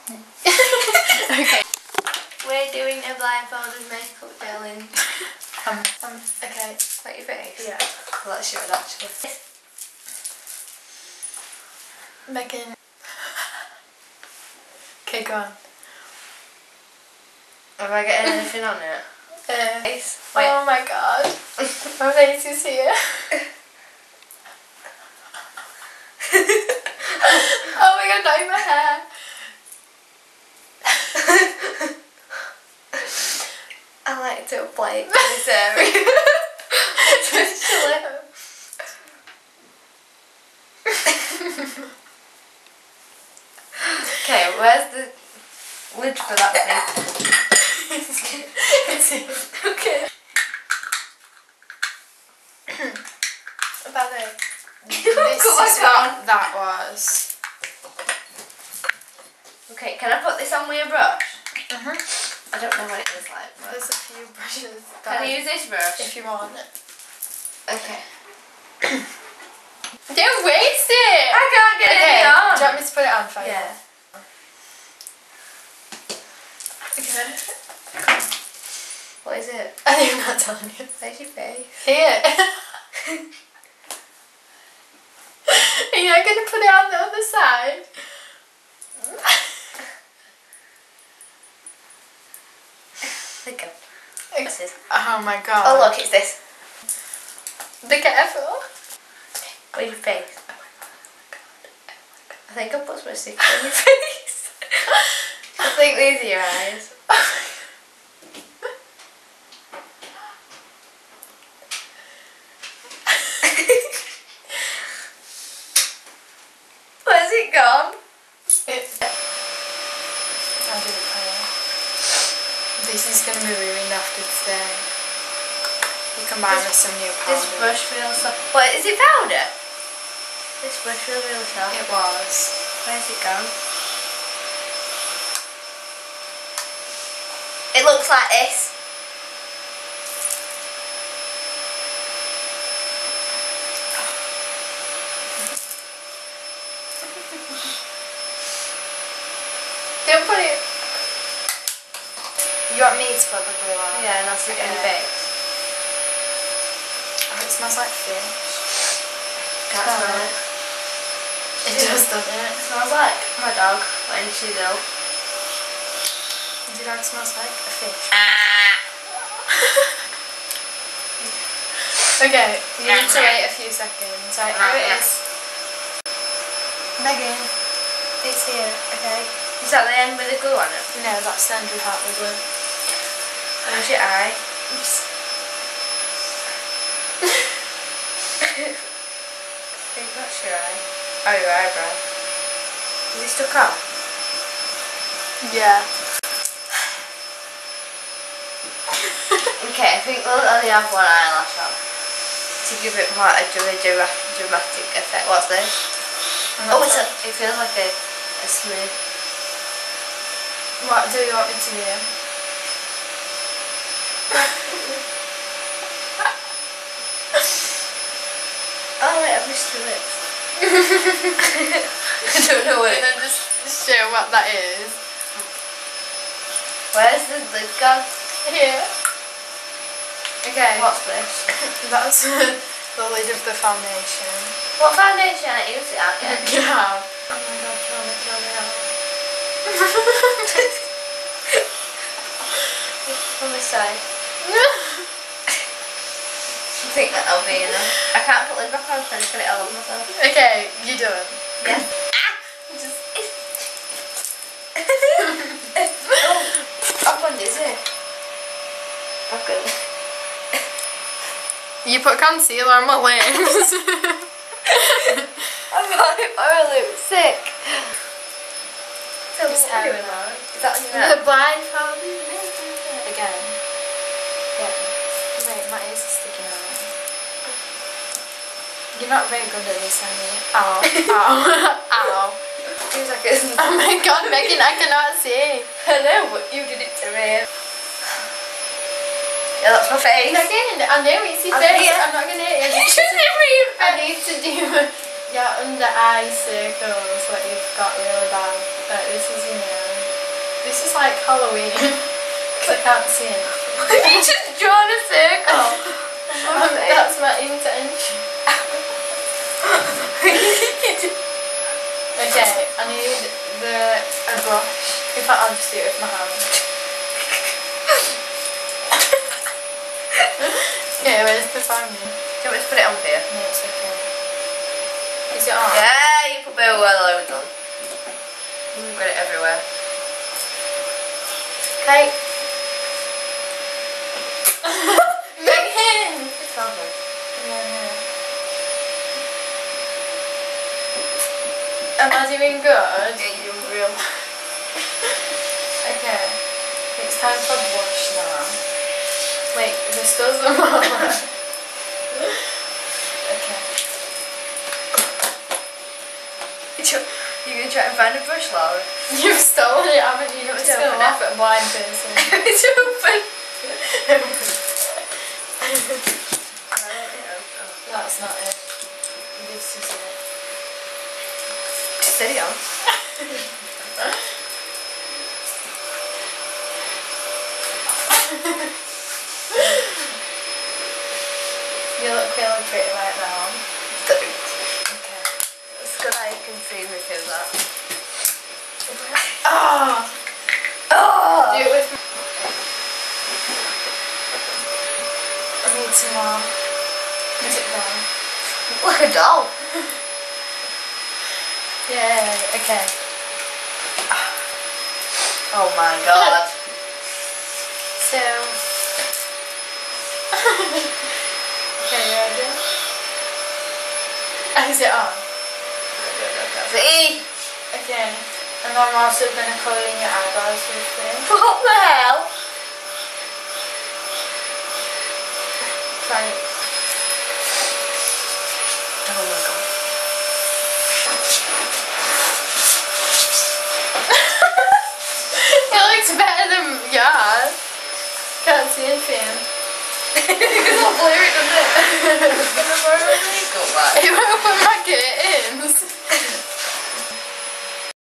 Okay. We're doing a blindfolded makeup challenge. Okay. Like your face? Yeah. Well, let's show it actually. Megan. Okay, go on. Have I got anything on it? Face. Wait. Oh my god. My face is here. Oh my god, not in my hair. I like to apply it to this area. Just chill it. Okay, where's the lid for that thing? It's here. Okay. By the way, this is what that was. Okay, can I put this on with a brush? Mm-hmm. I don't know what it is like. But There's a few brushes. can I use this brush? If you want. Okay. Don't waste it! I can't get Okay, it on. do you want me to put it on for you? Yeah. Okay. What is it? I think I'm not telling you. Where's your face? Here. Are you not going to put it on the other side? Think of. What's this? Oh my god. Oh look, it's this. Be careful. Where's your face? I think I put some stick on your face. I think these are your eyes. Where's it gone? I'll do it for you. This is going to be ruined after today. You combine with some new powder. This brush feels so... What, is it powder? This brush feels really soft. It was. Where's it gone? It looks like this. Don't put it... You want me to put the glue on? Yeah, and I'll stick it in your face. Oh, it smells like fish. Can't smell it. It does, doesn't it? It smells like my dog when she's ill. Your dog smells like a fish. Okay, you need to wait a few seconds. Right, here it is. Megan, it's here, okay? Is that the end with the glue on it? No, that's the end without the glue. Where's your eye? Oops. I think that's your eye. Oh, your eyebrow. Is it stuck on? Yeah. Okay, I think we'll only have one eyelash on to give it more a dramatic effect. What's this? Oh, it feels like a smooth. What do you want me to do? Oh wait, I've missed your lips. I don't know what And then just show what that is. Where's the lid gone? Here. Okay. What's this? That's the lid of the foundation. What foundation? I used it out yet. Yeah. Oh my god, kill me out. On this side. I think that'll be enough. I can't put lid back on, so I'm just going to get it all over myself. Okay, you done? Yeah. Up on dizzy. I'm good. You put concealer on my lips. I'm really sick. Just hair in that. Is that on your The neck? blindfolded again. Yeah. Wait, my ears are sticking out. You're not very good at this, are you? Ow. Ow. Ow. Feels like it's... Oh my god, Megan, I cannot see. I know, but you did it to me. Yeah, that's my face. Megan, I know it's your I'm face. here. I'm not going to hit you. I need to do your under eye circles, what you've got really bad. This is your nose. This is like Halloween. Because I can't see it. You just drawn a circle. That's my intention. Okay, I need a brush. In fact, I'll just do it with my hand. Okay, where's the phone? Do you want me to put it on for you? No, it's okay. Is it on? Yeah, you put very well over on. You've got it everywhere. Okay. Megan! It's all good. Yeah. Am I doing good? Yeah, you're real. Okay. It's time for blush now. Wait, this doesn't matter. Okay. You're going to try and find a brush, Laura? You've stolen it, haven't you? You're It's just going to open laugh at a blind person. It's open. That's not it. This is it. Steady on. You look really pretty right now. Don't. Okay. It's good that you can see me through that. Oh! Oh! Do it with me. I need some more. Is it gone? Like a doll. Yay, okay. Oh my god. So... Okay, you ready? Is it on? See? Okay. And I'm also going to colour in your eyebrows with this. What the hell? Try it. Oh my god. It looks better than yours. Can't see anything. It's not blurry, doesn't it? It's gonna blur my makeup, like. You won't put my curtains.